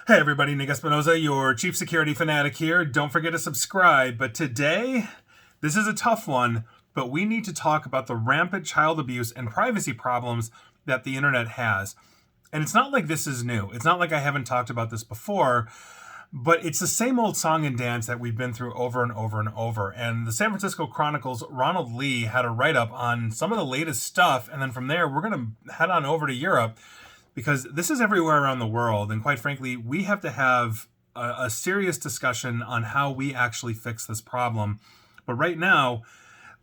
Hey everybody, Nick Espinoza, your chief security fanatic here. Don't forget to subscribe. But today, this is a tough one, but we need to talk about the rampant child abuse and privacy problems that the internet has. And it's not like this is new. It's not like I haven't talked about this before, but it's the same old song and dance that we've been through over and over and over. And the San Francisco Chronicle's Ronald Lee had a write-up on some of the latest stuff, and then from there, we're going to head on over to Europe, because this is everywhere around the world. And quite frankly, we have to have a serious discussion on how we actually fix this problem. But right now,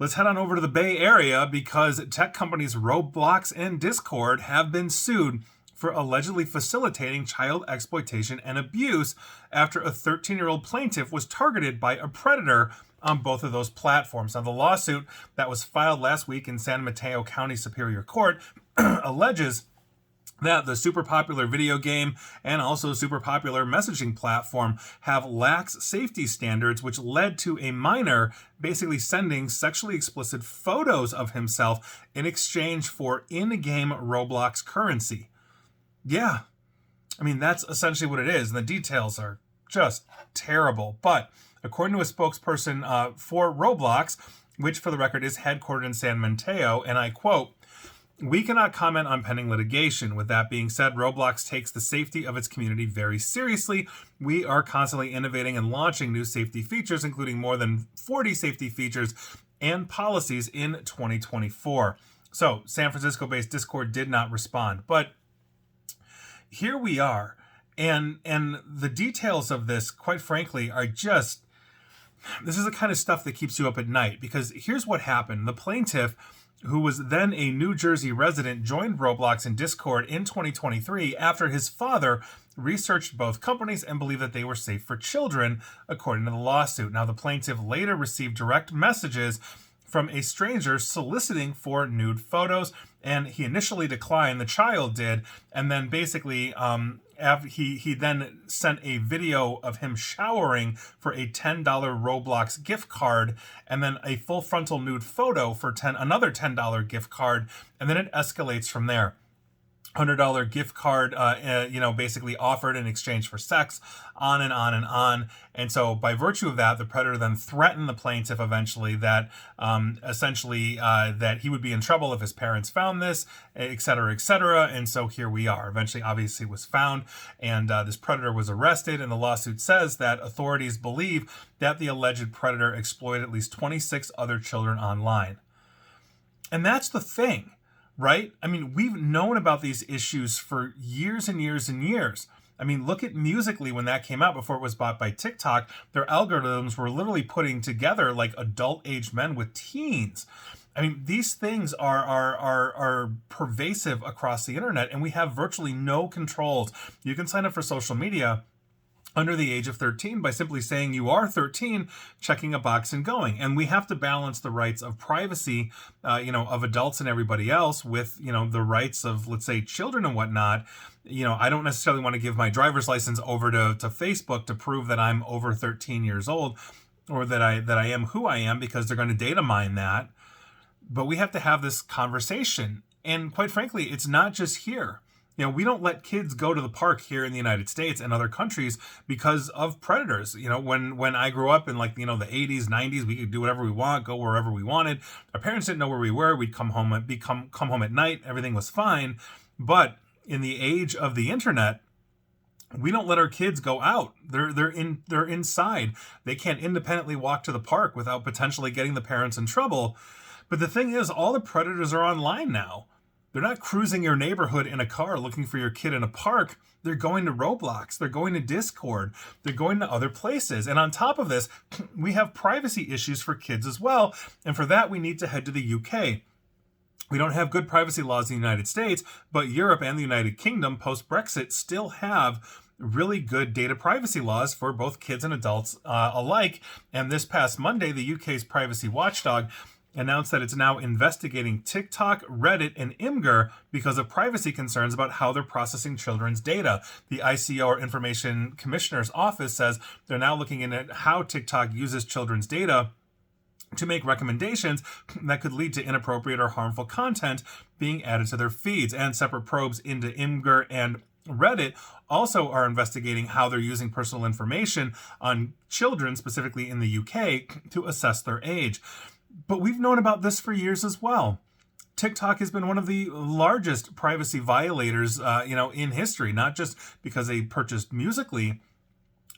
let's head on over to the Bay Area, because tech companies Roblox and Discord have been sued for allegedly facilitating child exploitation and abuse after a 13-year-old plaintiff was targeted by a predator on both of those platforms. Now, the lawsuit that was filed last week in San Mateo County Superior Court alleges that the super popular video game and also super popular messaging platform have lax safety standards, which led to a minor basically sending sexually explicit photos of himself in exchange for in-game Roblox currency. Yeah, I mean, that's essentially what it is. And the details are just terrible. But according to a spokesperson for Roblox, which for the record is headquartered in San Mateo, and I quote, "We cannot comment on pending litigation. With that being said, Roblox takes the safety of its community very seriously. We are constantly innovating and launching new safety features, including more than 40 safety features and policies in 2024. So, San Francisco-based Discord did not respond. But here we are. And the details of this, quite frankly, are just... This is the kind of stuff that keeps you up at night. Because here's what happened. The plaintiff, who was then a New Jersey resident, joined Roblox and Discord in 2023 after his father researched both companies and believed that they were safe for children, according to the lawsuit. Now, the plaintiff later received direct messages from a stranger soliciting for nude photos, and he initially declined, the child did, and then basically he then sent a video of him showering for a $10 Roblox gift card, and then a full frontal nude photo for another $10 gift card, and then it escalates from there. $100 gift card, basically offered in exchange for sex, on and on and on. And so by virtue of that, the predator then threatened the plaintiff eventually that that he would be in trouble if his parents found this, et cetera, et cetera. And so here we are. Eventually, obviously, it was found, and this predator was arrested. And the lawsuit says that authorities believe that the alleged predator exploited at least 26 other children online. And that's the thing. Right? I mean, we've known about these issues for years and years and years. I mean, look at Musical.ly when that came out before it was bought by TikTok. Their algorithms were literally putting together like adult-aged men with teens. I mean, these things are pervasive across the internet, and we have virtually no controls. You can sign up for social media under the age of 13 by simply saying you are 13, checking a box and going. And we have to balance the rights of privacy, of adults and everybody else with, the rights of, let's say, children and whatnot. I don't necessarily want to give my driver's license over to Facebook to prove that I'm over 13 years old, or that I am who I am, because they're going to data mine that. But we have to have this conversation. And quite frankly, it's not just here. We don't let kids go to the park here in the United States and other countries because of predators. When I grew up in the 80s, 90s, we could do whatever we want, go wherever we wanted. Our parents didn't know where we were. We'd come home at night. Everything was fine. But in the age of the internet, we don't let our kids go out. They're inside. They can't independently walk to the park without potentially getting the parents in trouble. But the thing is, all the predators are online now. They're not cruising your neighborhood in a car looking for your kid in a park. They're going to Roblox. They're going to Discord. They're going to other places. And on top of this, we have privacy issues for kids as well. And for that, we need to head to the UK. We don't have good privacy laws in the United States, but Europe and the United Kingdom, post-Brexit, still have really good data privacy laws for both kids and adults alike. And this past Monday, the UK's privacy watchdog announced that it's now investigating TikTok, Reddit, and Imgur because of privacy concerns about how they're processing children's data. The ICO, or Information Commissioner's Office, says they're now looking into how TikTok uses children's data to make recommendations that could lead to inappropriate or harmful content being added to their feeds, and separate probes into Imgur and Reddit also are investigating how they're using personal information on children, specifically in the UK, to assess their age. But we've known about this for years as well. TikTok has been one of the largest privacy violators, in history, not just because they purchased Musical.ly,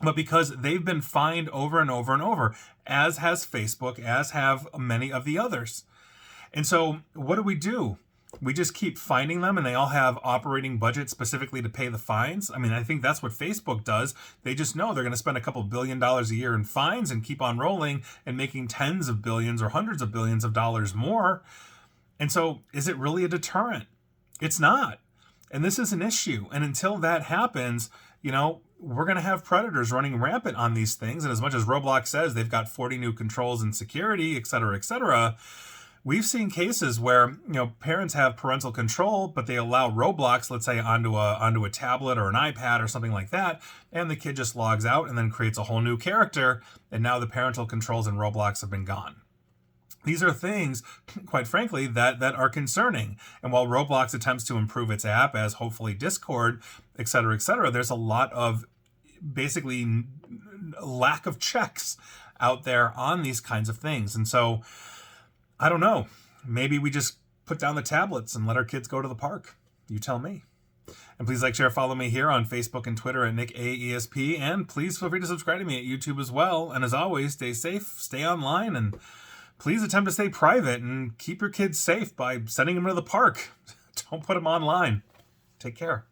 but because they've been fined over and over and over, as has Facebook, as have many of the others. And so what do? We just keep finding them, and they all have operating budgets specifically to pay the fines. I mean, I think that's what Facebook does. They just know they're going to spend a couple $1 billion a year in fines and keep on rolling and making tens of billions or hundreds of billions of dollars more. And so is it really a deterrent? It's not. And this is an issue. And until that happens, we're going to have predators running rampant on these things. And as much as Roblox says they've got 40 new controls and security, et cetera, we've seen cases where, parents have parental control, but they allow Roblox, let's say, onto a tablet or an iPad or something like that, and the kid just logs out and then creates a whole new character, and now the parental controls in Roblox have been gone. These are things, quite frankly, that are concerning. And while Roblox attempts to improve its app, as hopefully Discord, et cetera, there's a lot of basically lack of checks out there on these kinds of things. And so, I don't know. Maybe we just put down the tablets and let our kids go to the park. You tell me. And please like, share, follow me here on Facebook and Twitter at NickAESP. And please feel free to subscribe to me at YouTube as well. And as always, stay safe, stay online, and please attempt to stay private and keep your kids safe by sending them to the park. Don't put them online. Take care.